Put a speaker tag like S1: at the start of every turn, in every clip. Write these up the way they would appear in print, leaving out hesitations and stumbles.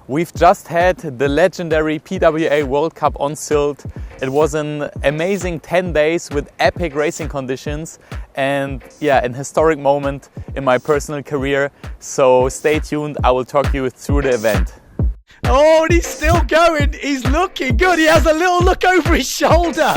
S1: We've just had the legendary PWA World Cup on Sylt. It was an amazing 10 days with epic racing conditions and yeah, an historic moment in my personal career. So stay tuned, I will talk you through the event.
S2: Oh, and he's still going. He's looking good. He has a little look over his shoulder.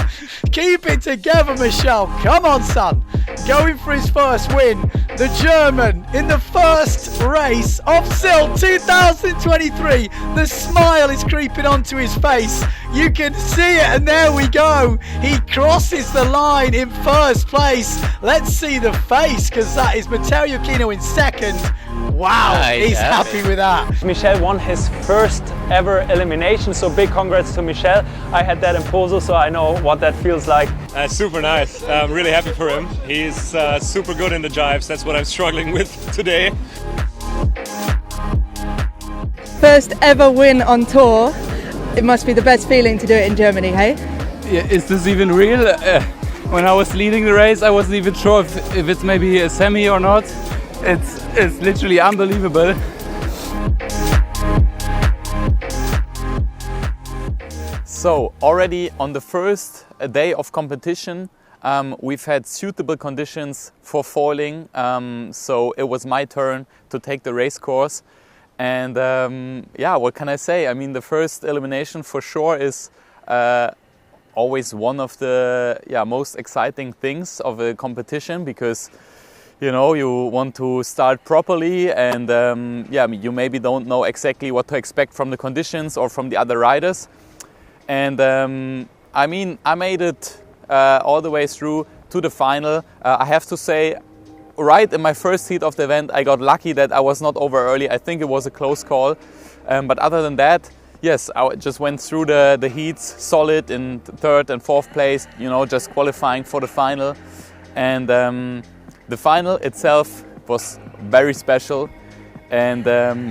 S2: Keep it together, Michele. Come on, son. Going for his first win. The German in the first race of Sylt 2023. The smile is creeping onto his face. You can see it, and there we go. He crosses the line in first place. Let's see the face, because that is Matteo Iachino in second. Wow, he's happy with that.
S3: Michele won his first ever elimination, so big congrats to Michele. I had that in Poso, so I know what that feels like.
S4: Super nice. I'm really happy for him. He's super good in the jives. That's what I'm struggling with today.
S5: First ever win on tour. It must be the best feeling to do it in Germany, hey?
S6: Yeah, is this even real? When I was leading the race, I wasn't even sure if it's maybe a semi or not. It's literally unbelievable.
S1: So already on the first day of competition, we've had suitable conditions for foiling. So it was my turn to take the race course. And yeah, what can I say? I mean, the first elimination for sure is always one of the most exciting things of a competition, because you know, you want to start properly and you maybe don't know exactly what to expect from the conditions or from the other riders. And I mean, I made it all the way through to the final. I have to say, right in my first heat of the event, I got lucky that I was not over early. I think it was a close call. But other than that, yes, I just went through the heats solid in third and fourth place, you know, just qualifying for the final. And the final itself was very special. And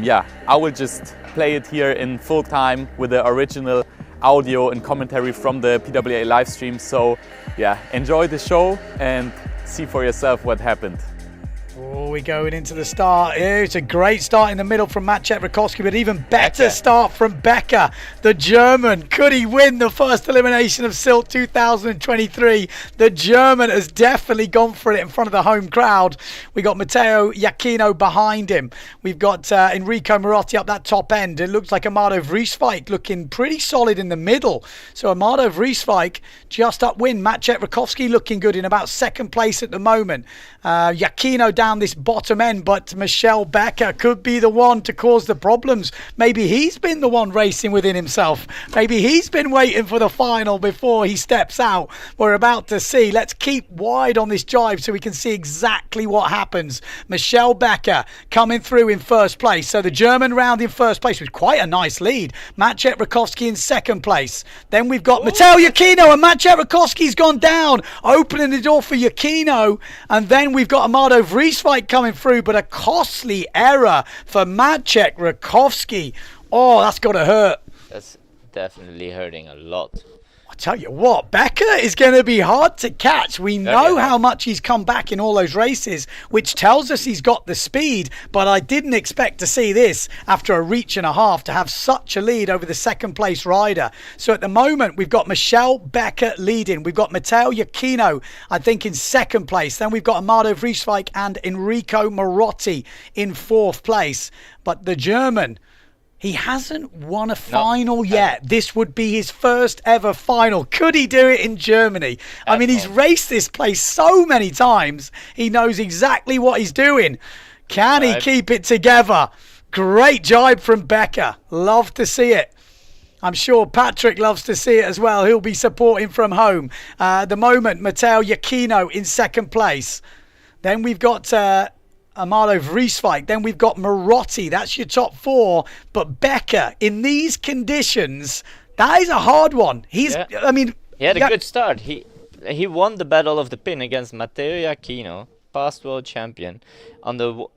S1: yeah, I will just play it here in full time with the original audio and commentary from the PWA live stream. So yeah, enjoy the show and see for yourself what happened.
S2: Oh, we're going into the start. It's a great start in the middle from Maciej Rakowski, but even better start from Becker, the German. Could he win the first elimination of Sylt 2023? The German has definitely gone for it in front of the home crowd. We got Matteo Iachino behind him. We've got Enrico Marotti up that top end. It looks like Amado Vrieswijk looking pretty solid in the middle. So Amado Vrieswijk just upwind. Maciej Rakowski looking good in about second place at the moment. Iachino down this bottom end, but Michele Becker could be the one to cause the problems. Maybe he's been the one racing within himself. Maybe he's been waiting for the final before he steps out. We're about to see. Let's keep wide on this jive so we can see exactly what happens. Michele Becker coming through in first place. So the German round in first place with quite a nice lead. Maciej Rakowski in second place. Then we've got Matteo Iachino, and Maciej Rakowski's gone down, opening the door for Iachino. And then we've got Amado Vrieswijk coming through, but a costly error for Maciej Rakowski. Oh, that's got to hurt.
S7: That's definitely hurting a lot.
S2: I tell you what, Becker is going to be hard to catch. We know how much he's come back in all those races, which tells us he's got the speed, but I didn't expect to see this after a reach and a half to have such a lead over the second place rider. So at the moment, we've got Michele Becker leading. We've got Matteo Iachino, I think, in second place. Then we've got Amado Vrieswijk and Enrico Marotti in fourth place. But the German, he hasn't won a final yet. This would be his first ever final. Could he do it in Germany? I mean, he's raced this place so many times. He knows exactly what he's doing. Can he keep it together? Great jibe from Becker. Love to see it. I'm sure PATRIK loves to see it as well. He'll be supporting from home. At the moment, Matteo Iachino in second place. Then we've got Amado Vrieswijk. Then we've got Marotti. That's your top four. But Becker, in these conditions, that is a hard one. I mean,
S7: he had a good start. He won the battle of the pin against Matteo Iachino, past world champion. in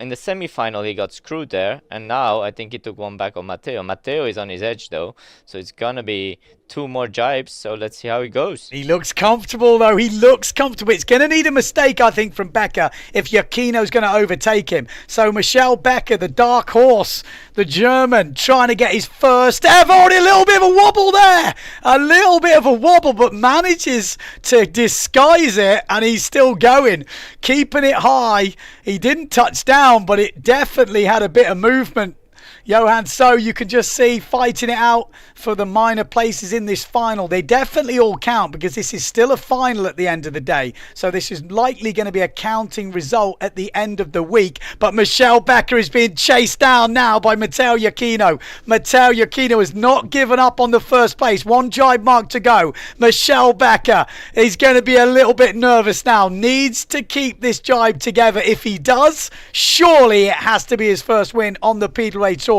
S7: the semi-final he got screwed there, and now I think he took one back on Matteo. Matteo is on his edge though, so it's gonna be 2 more jibes, so let's see how he goes.
S2: He looks comfortable though, he looks comfortable. It's going to need a mistake, I think, from Becker if Giacchino's going to overtake him. So Michele Becker, the dark horse, the German, trying to get his first ever. Already a little bit of a wobble there, a little bit of a wobble, but manages to disguise it, and he's still going, keeping it high. He didn't touch down, but it definitely had a bit of movement. Johan, so you can just see fighting it out for the minor places in this final. They definitely all count because this is still a final at the end of the day. So this is likely going to be a counting result at the end of the week. But Michele Becker is being chased down now by Matteo Giacchino. Matteo Giacchino has not given up on the first place. 1 jibe mark to go. Michele Becker is going to be a little bit nervous now. Needs to keep this jibe together. If he does, surely it has to be his first win on the PWA Tour.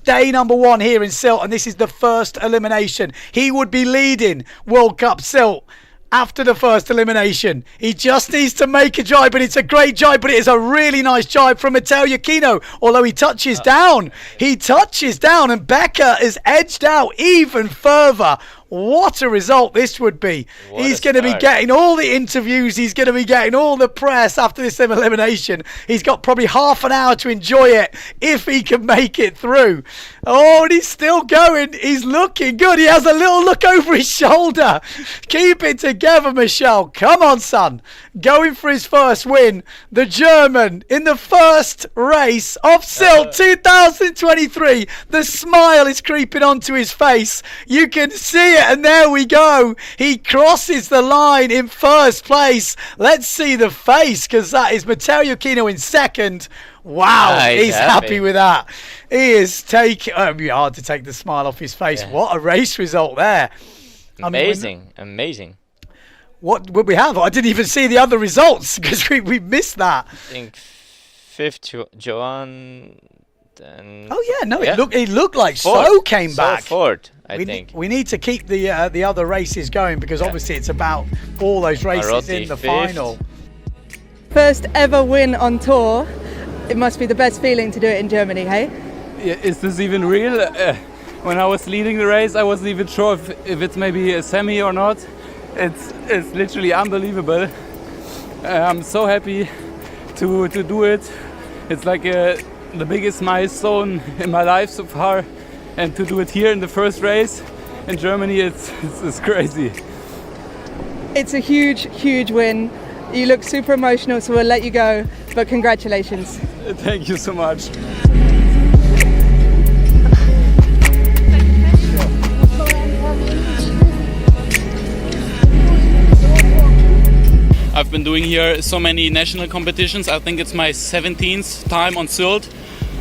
S2: Day number 1 here in Silt, and this is the first elimination. He would be leading World Cup Silt after the first elimination. He just needs to make a jibe, but it's a great jibe, but it is a really nice jibe from Matteo Giacchino, although he touches down. He touches down, and Becker is edged out even further. What a result this would be. He's going to be getting all the interviews. He's going to be getting all the press after this elimination. He's got probably half an hour to enjoy it if he can make it through. Oh, and he's still going. He's looking good. He has a little look over his shoulder. Keep it together, Michele. Come on, son. Going for his first win. The German in the first race of Silt 2023. The smile is creeping onto his face. You can see it, and there we go. He crosses the line in first place. Let's see the face, because that is Matteo Giacchino in second. Wow, he's happy with that. He is taking... Oh, it'd be hard to take the smile off his face. Yeah. What a race result there.
S7: Amazing, amazing.
S2: What would we have? I didn't even see the other results because we missed that.
S7: I think 5th, Johan. And
S2: oh yeah, no, yeah. It looked like So came back.
S7: Fourth, I think.
S2: We need to keep the other races going because obviously it's about all those races Marotti, in the 5th. Final.
S5: First ever win on tour. It must be the best feeling to do it in Germany, hey?
S6: Yeah, is this even real? When I was leading the race, I wasn't even sure if it's maybe a semi or not. It's literally unbelievable. I'm so happy to do it. It's like the biggest milestone in my life so far, and to do it here in the first race in Germany, it's crazy.
S5: It's a huge win. You look super emotional, so we'll let you go, but congratulations.
S6: Thank you so much. I've been doing here so many national competitions. I think it's my 17th time on Sylt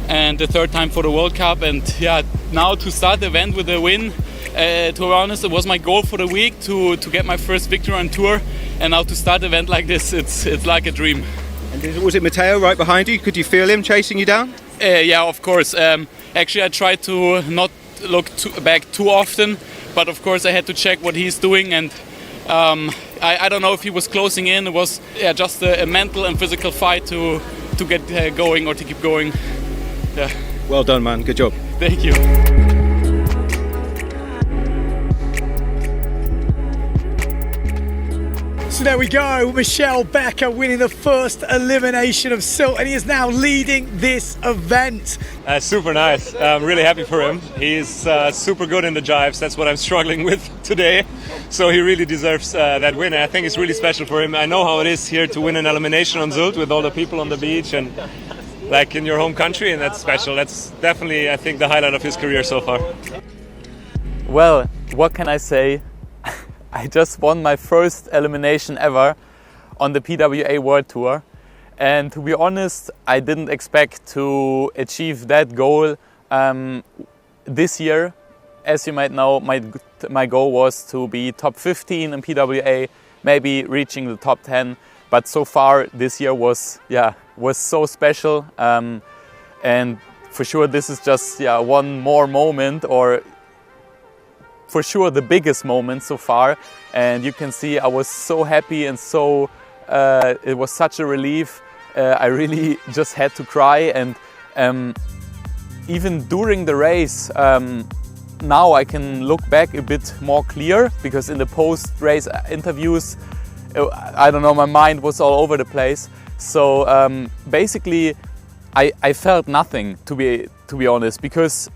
S6: and the 3rd time for the World Cup. And yeah, now to start the event with a win, to be honest, it was my goal for the week to get my first victory on tour. And now to start the event like this, it's like a dream.
S8: And was it Matteo right behind you? Could you feel him chasing you down?
S6: Yeah, of course. Actually, I tried to not look back too often, but of course I had to check what he's doing, and I don't know if he was closing in. It was just a mental and physical fight to get going or to keep going. Yeah.
S8: Well done, man. Good job.
S6: Thank you.
S2: So there we go, Michele Becker winning the first elimination of Sylt, and he is now leading this event.
S4: Super nice. I'm really happy for him. He's super good in the jives. That's what I'm struggling with today. So he really deserves that win. I think it's really special for him. I know how it is here to win an elimination on Sylt with all the people on the beach and like in your home country, and that's special. That's definitely, I think, the highlight of his career so far.
S1: Well, what can I say? I just won my first elimination ever on the PWA World Tour, and to be honest, I didn't expect to achieve that goal this year. As you might know, my goal was to be top 15 in PWA, maybe reaching the top 10, but so far this year was so special, and for sure this is just one more moment, or for sure the biggest moment so far. And you can see I was so happy, and so it was such a relief I really just had to cry. And even during the race, now I can look back a bit more clear, because in the post-race interviews, I don't know, my mind was all over the place. So basically, I felt nothing, to be honest, because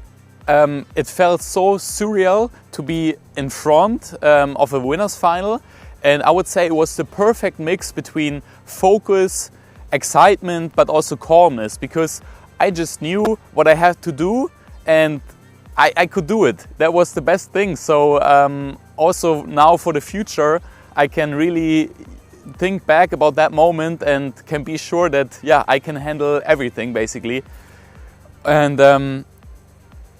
S1: it felt so surreal to be in front of a winners final, and I would say it was the perfect mix between focus, excitement, but also calmness, because I just knew what I had to do and I could do it. That was the best thing. So also now for the future, I can really think back about that moment and can be sure that, yeah, I can handle everything basically. And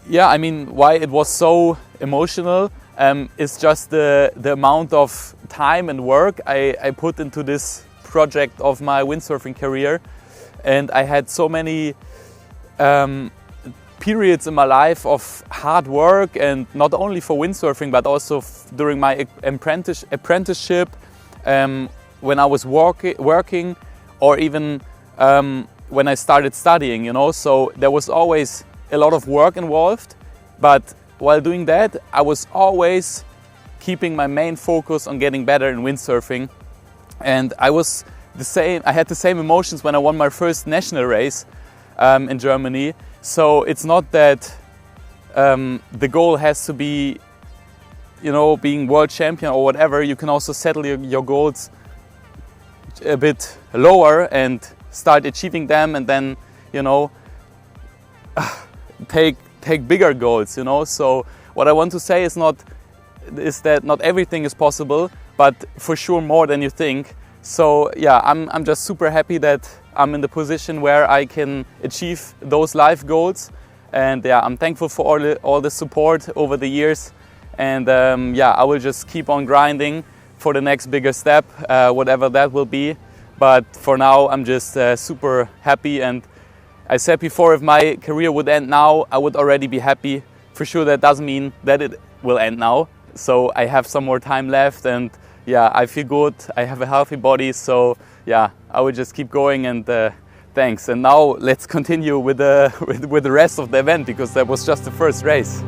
S1: yeah, I mean, why it was so emotional is just the amount of time and work I put into this project of my windsurfing career. And I had so many periods in my life of hard work, and not only for windsurfing, but also during my apprenticeship, when I was working, or even when I started studying, you know. So there was always a lot of work involved, but while doing that, I was always keeping my main focus on getting better in windsurfing. And I had the same emotions when I won my first national race in Germany. So it's not that the goal has to be, you know, being world champion or whatever. You can also settle your goals a bit lower and start achieving them, and then, you know, take bigger goals, you know. So what I want to say is that not everything is possible, but for sure more than you think. So yeah, I'm just super happy that I'm in the position where I can achieve those life goals, and yeah, I'm thankful for all the support over the years. And yeah, I will just keep on grinding for the next bigger step, whatever that will be. But for now, I'm just super happy. And I said before, if my career would end now, I would already be happy. For sure, that doesn't mean that it will end now. So I have some more time left, and yeah, I feel good. I have a healthy body, so yeah, I will just keep going. And thanks. And now let's continue with the rest of the event, because that was just the first race.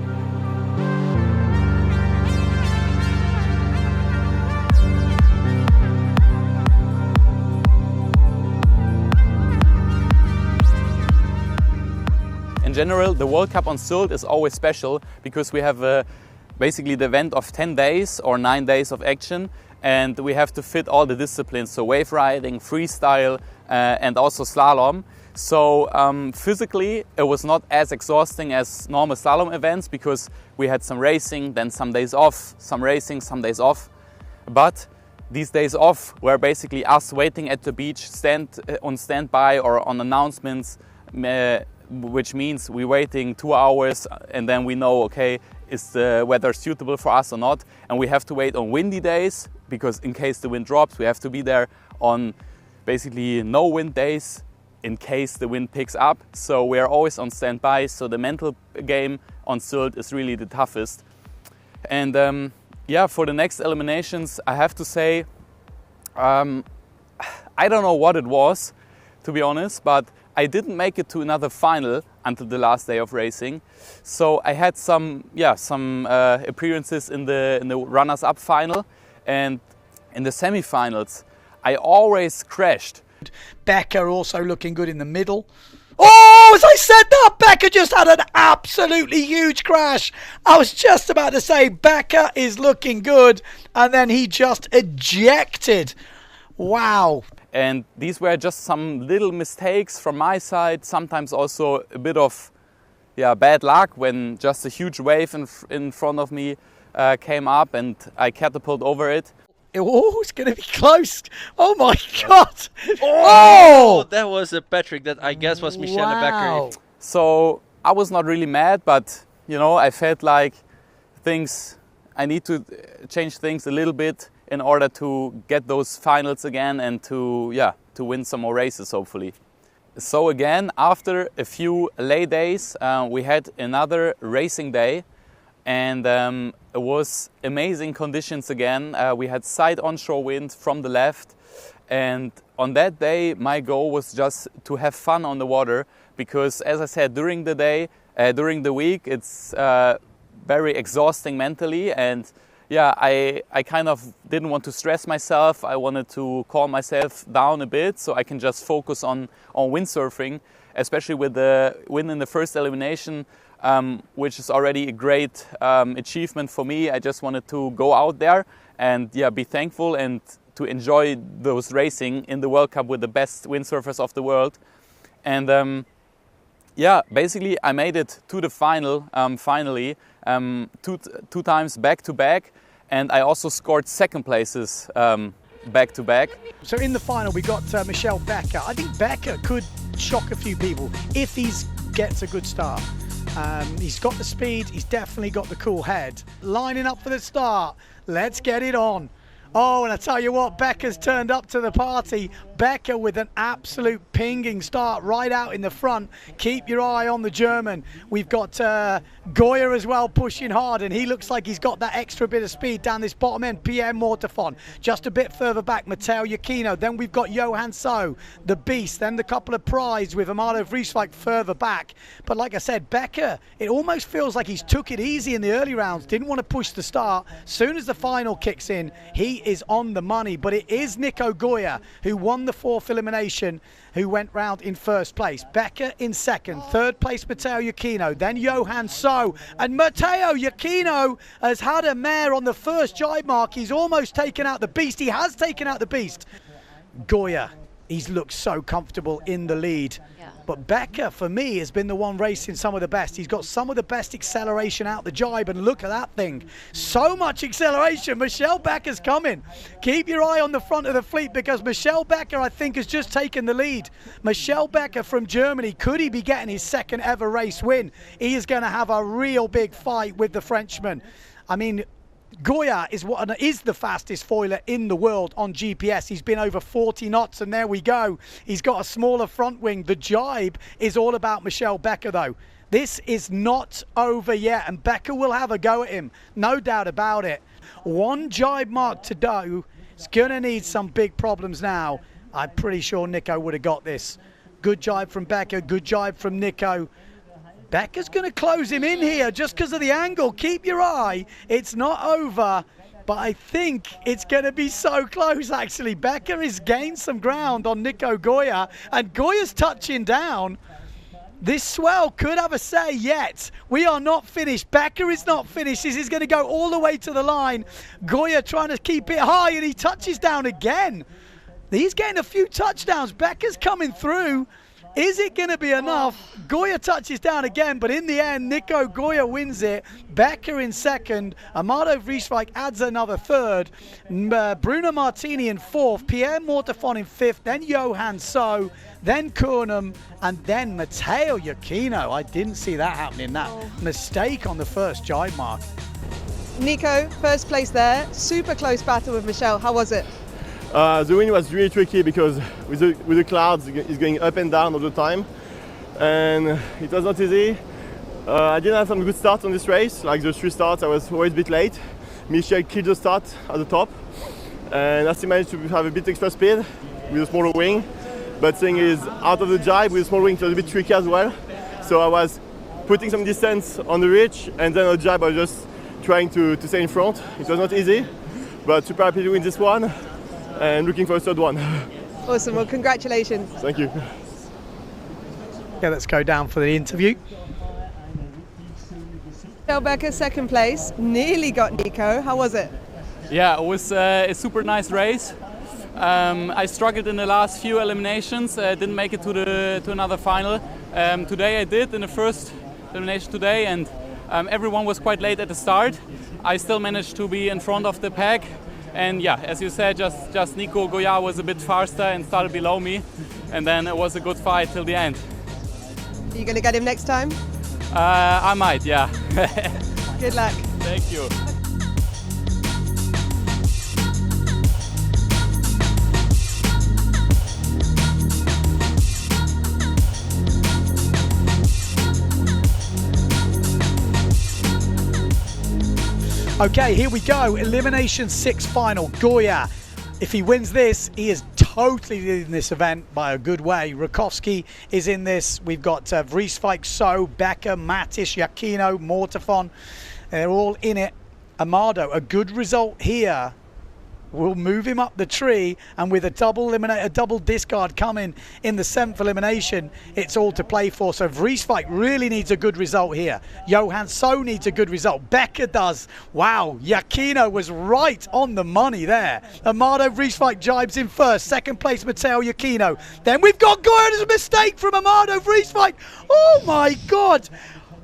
S1: In general, the World Cup on Sylt is always special, because we have basically the event of 10 days or 9 days of action, and we have to fit all the disciplines, so wave riding, freestyle, and also slalom. So physically it was not as exhausting as normal slalom events, because we had some racing, then some days off, some racing, some days off. But these days off were basically us waiting at the beach, on standby or on announcements, which means we're waiting 2 hours, and then we know, okay, is the weather suitable for us or not? And we have to wait on windy days, because in case the wind drops, we have to be there on basically no wind days in case the wind picks up. So we are always on standby. So the mental game on Sylt is really the toughest. And yeah, for the next eliminations, I have to say, I don't know what it was, to be honest, but I didn't make it to another final until the last day of racing. So I had some appearances in the runners-up final, and in the semi-finals I always crashed.
S2: Becker also looking good in the middle. Oh, as I said that, Becker just had an absolutely huge crash. I was just about to say, Becker is looking good, and then he just ejected. Wow.
S1: And these were just some little mistakes from my side, sometimes also a bit of bad luck, when just a huge wave in front of me came up and I catapulted over it.
S2: Oh, it's going to be close. Oh my God.
S9: Oh, that was a PATRIK that I guess was Michele
S2: wow.
S9: Becker.
S1: So I was not really mad, but you know, I felt like I need to change things a little bit in order to get those finals again and to win some more races, hopefully. So again, after a few lay days, we had another racing day, and it was amazing conditions again. We had side onshore wind from the left, and on that day, my goal was just to have fun on the water, because as I said, during the day, during the week, it's very exhausting mentally, and yeah, I kind of didn't want to stress myself. I wanted to calm myself down a bit so I can just focus on windsurfing, especially with the win in the first elimination, which is already a great achievement for me. I just wanted to go out there and yeah, be thankful and to enjoy those racing in the World Cup with the best windsurfers of the world. And yeah, basically I made it to the final finally, two times back to back, and I also scored second places back to back.
S2: So in the final we got Michele Becker. I think Becker could shock a few people if he gets a good start. He's got the speed, he's definitely got the cool head. Lining up for the start, let's get it on. Oh, and I tell you what, Becker's turned up to the party. Becker with an absolute pinging start right out in the front. Keep your eye on the German. We've got Goya as well pushing hard, and he looks like he's got that extra bit of speed down this bottom end. Pierre Mortefon just a bit further back. Matteo Iachino. Then we've got Johan So, the beast. Then the couple of prides with Amado Vrieswijk further back. But like I said, Becker, it almost feels like he's took it easy in the early rounds. Didn't want to push the start. Soon as the final kicks in, he is on the money. But it is Nico Goya who won the fourth elimination, who went round in first place. Becker in second. Third place, Matteo Iachino. Then Johan So. And Matteo Iachino has had a mare on the first jibe mark. He's almost taken out the beast. He has taken out the beast. Goya, he's looked so comfortable in the lead. But Becker, for me, has been the one racing some of the best. He's got some of the best acceleration out the jibe, and look at that thing. So much acceleration. Michele Becker's coming. Keep your eye on the front of the fleet, because Michele Becker, I think, has just taken the lead. Michele Becker from Germany, could he be getting his second ever race win? He is going to have a real big fight with the Frenchman. I mean, Goya is the fastest foiler in the world on GPS. He's been over 40 knots, and there we go. He's got a smaller front wing. The jibe is all about Michele Becker, though. This is not over yet, and Becker will have a go at him, no doubt about it. One jibe mark to do. It's going to need some big problems now. I'm pretty sure Nico would have got this. Good jibe from Becker, good jibe from Nico. Becker's going to close him in here just because of the angle. Keep your eye. It's not over, but I think it's going to be so close, actually. Becker has gained some ground on Nico Goya, and Goya's touching down. This swell could have a say yet. We are not finished. Becker is not finished. This is going to go all the way to the line. Goya trying to keep it high, and he touches down again. He's getting a few touchdowns. Becker's coming through. Is it going to be enough? Goya touches down again, but in the end, Nico Goya wins it. Becker in second. Amado Vrieswijk adds another third. Bruno Martini in fourth. Pierre Mortefon in fifth. Then Johan So. Then Kurnum. And then Matteo Iachino. I didn't see that happening. That mistake on the first jibe mark.
S5: Nico, first place there. Super close battle with Michele. How was it?
S10: The wind was really tricky because with the clouds, it's going up and down all the time, and it was not easy. I didn't have some good starts on this race. Like the three starts, I was always a bit late. Michele killed the start at the top, and I still managed to have a bit extra speed with a smaller wing. But thing is, out of the jibe with a small wing, it was a bit tricky as well. So I was putting some distance on the reach, and then on the jibe I was just trying to stay in front. It was not easy, but super happy to win this one. And looking for a third one.
S5: Awesome, well congratulations.
S10: Thank you.
S2: Okay, let's go down for the interview.
S5: Michele Becker, second place, nearly got Nico. How was it?
S6: Yeah, it was a super nice race. I struggled in the last few eliminations, didn't make it to another final. Today I did in the first elimination today, and everyone was quite late at the start. I still managed to be in front of the pack. And yeah, as you said, just Nico Goya was a bit faster and started below me, and then it was a good fight till the end.
S5: Are you going to get him next time?
S6: I might, yeah.
S5: Good luck.
S6: Thank you.
S2: Okay, here we go. Elimination 6 final. Goya. If he wins this, he is totally leading this event by a good way. Rakowski is in this. We've got Vrieswijk, So, Becker, Mattis, Giacchino, Mortafon. They're all in it. Amado, a good result here. We'll move him up the tree, and with a double discard coming in the 7th elimination, it's all to play for. So Vrieswijk really needs a good result here. Johan So needs a good result. Becker does. Wow, Giacchino was right on the money there. Amado Vrieswijk jibes in first. Second place, Matteo Giacchino. Then we've got Goya. A mistake from Amado Vrieswijk. Oh my God.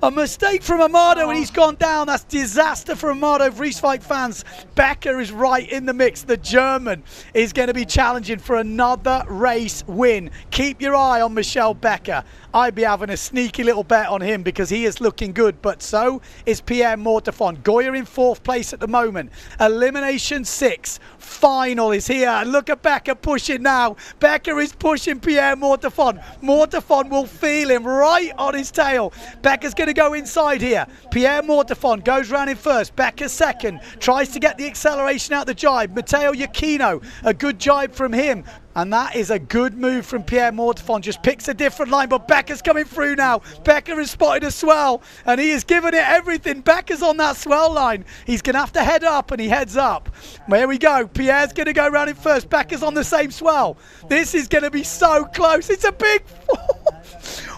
S2: A mistake from Amado and he's gone down. That's disaster for Amado Vrieswijk fans. Becker is right in the mix. The German is going to be challenging for another race win. Keep your eye on Michele Becker. I'd be having a sneaky little bet on him because he is looking good, but so is Pierre Mortafon. Goya in 4th place at the moment. Elimination 6. Final is here. And look at Becker pushing now. Becker is pushing Pierre Mortafon. Mortafon will feel him right on his tail. Becker's going to go inside here. Pierre Mortafon goes round in first. Becker second. Tries to get the acceleration out the jibe. Matteo Giacchino, a good jibe from him. And that is a good move from Pierre Mortafon. Just picks a different line, but Becker's coming through now. Becker has spotted a swell, and he is giving it everything. Becker's on that swell line. He's going to have to head up, and he heads up. There we go. Pierre's going to go round in first. Becker's on the same swell. This is going to be so close. It's a big...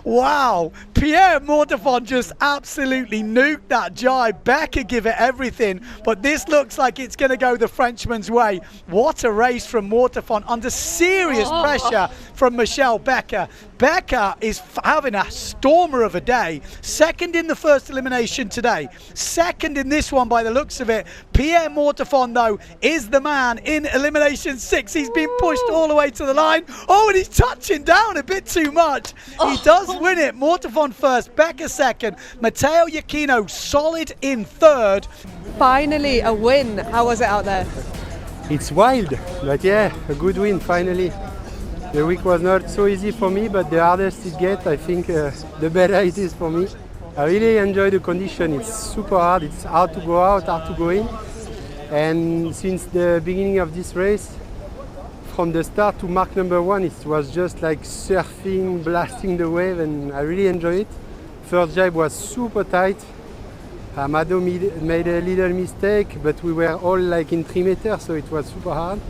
S2: Wow, Pierre Mortafon just absolutely nuked that jibe. Becker give it everything, but this looks like it's going to go the Frenchman's way. What a race from Mortafon under serious pressure from Michele Becker. Becker is having a stormer of a day. Second in the first elimination today. Second in this one by the looks of it. Pierre Mortafon, though, is the man in elimination 6. He's been pushed all the way to the line. Oh, and he's touching down a bit too much. He does win it. Mortafon first, Becker second. Matteo Giacchino solid in third.
S5: Finally a win. How was it out there?
S11: It's wild, but yeah, a good win finally. The week was not so easy for me, but the hardest it gets, I think the better it is for me. I really enjoy the condition. It's super hard. It's hard to go out, hard to go in. And since the beginning of this race, from the start to mark number 1, it was just like surfing, blasting the wave, and I really enjoy it. First jibe was super tight. Amado made a little mistake, but we were all like in 3 meters, so it was super hard.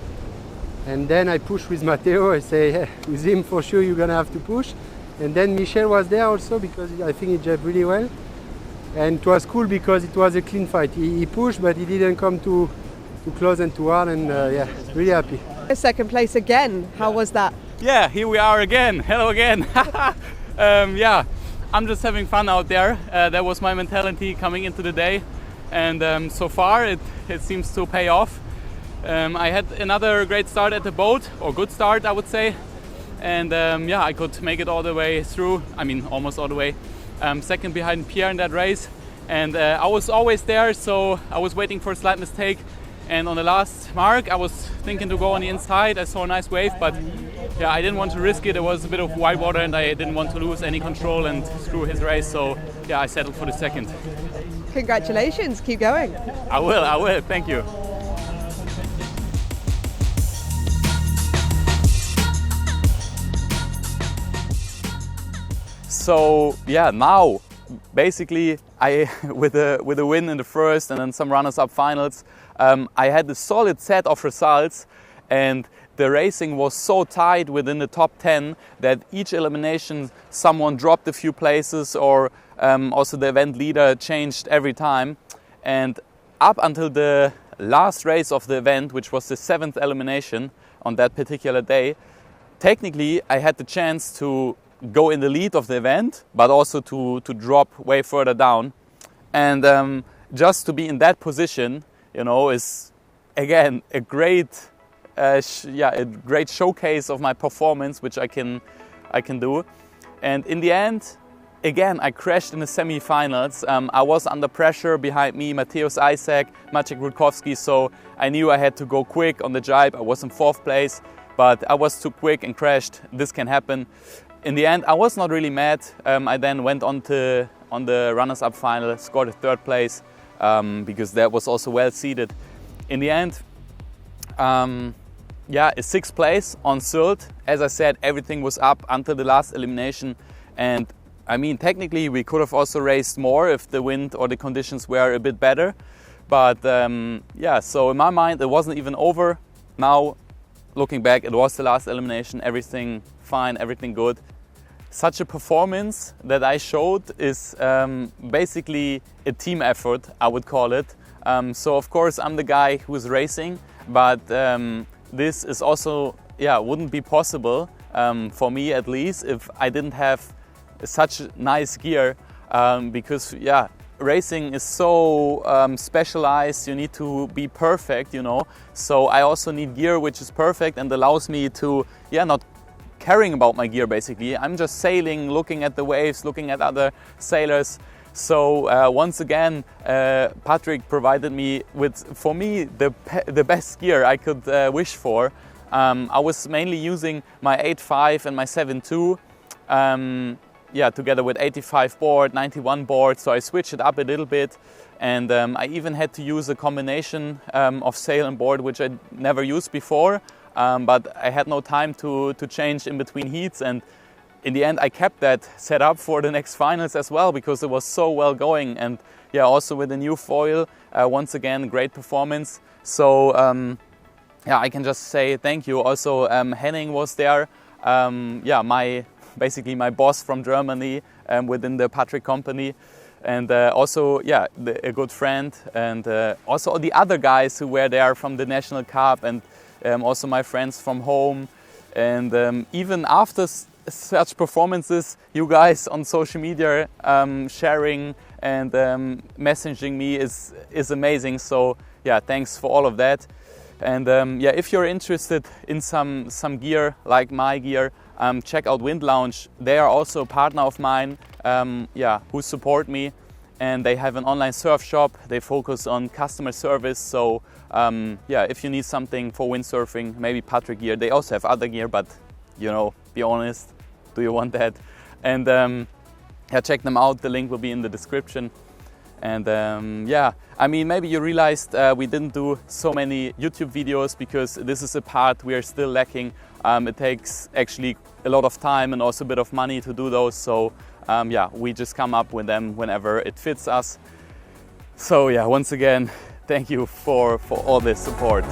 S11: And then I pushed with Matteo. I say, hey, with him for sure you're gonna have to push. And then Michele was there also because I think he jibed really well. And it was cool because it was a clean fight. He pushed, but he didn't come too close and too hard. And yeah, really happy.
S5: Second place again. How was that?
S6: Yeah, here we are again. Hello again. Yeah, I'm just having fun out there. That was my mentality coming into the day. And so far it seems to pay off. I had another great start at the boat, or good start I would say, and yeah, I could make it all the way through, I mean almost all the way, second behind Pierre in that race, and I was always there, so I was waiting for a slight mistake, and on the last mark I was thinking to go on the inside. I saw a nice wave, but yeah, I didn't want to risk it. There was a bit of white water and I didn't want to lose any control and screw his race, so yeah, I settled for the second.
S5: Congratulations, keep going.
S6: I will, thank you.
S1: So yeah, now basically I with a win in the first and then some runners-up finals, I had a solid set of results, and the racing was so tight within the top 10 that each elimination someone dropped a few places, or also the event leader changed every time. And up until the last race of the event, which was the 7th elimination on that particular day, technically I had the chance to go in the lead of the event, but also to drop way further down. And just to be in that position, you know, is again a great showcase of my performance, which I can do. And in the end, again, I crashed in the semi-finals. I was under pressure behind me, Mateusz Isaac, Maciek Rutkowski, so I knew I had to go quick on the jibe. I was in 4th place, but I was too quick and crashed. This can happen. In the end, I was not really mad. I then went on the runners-up final, scored a 3rd place because that was also well seated. In the end, yeah, a 6th place on Sylt. As I said, everything was up until the last elimination, and I mean, technically we could have also raced more if the wind or the conditions were a bit better. But yeah, so in my mind it wasn't even over. Now, looking back, it was the last elimination, everything fine, everything good. Such a performance that I showed is basically a team effort, I would call it. So of course I'm the guy who's racing, but this is also, yeah, wouldn't be possible for me at least if I didn't have such nice gear, because yeah, racing is so specialized. You need to be perfect, you know. So I also need gear which is perfect and allows me to, yeah, not caring about my gear basically. I'm just sailing, looking at the waves, looking at other sailors. So once again, PATRIK provided me with, for me, the best gear I could wish for. I was mainly using my 8.5 and my 7.2. Yeah, together with 85 board, 91 board, so I switched it up a little bit, and I even had to use a combination of sail and board, which I never used before, but I had no time to change in between heats, and in the end I kept that set up for the next finals as well, because it was so well going. And yeah, also with the new foil, once again, great performance. So yeah, I can just say thank you. Also Henning was there, yeah, basically my boss from Germany within the PATRIK company, and also, yeah, a good friend, and also the other guys who were there from the National Cup, and also my friends from home. And even after such performances, you guys on social media sharing and messaging me is amazing. So yeah, thanks for all of that. And yeah, if you're interested in some gear like my gear, check out Wind Lounge. They are also a partner of mine, yeah, who support me, and they have an online surf shop. They focus on customer service. So yeah, if you need something for windsurfing, maybe PATRIK gear. They also have other gear, but you know, be honest, do you want that? And yeah, check them out. The link will be in the description. And yeah, I mean, maybe you realized we didn't do so many YouTube videos because this is a part we are still lacking. It takes actually a lot of time and also a bit of money to do those. So yeah, we just come up with them whenever it fits us. So yeah, once again, thank you for all this support.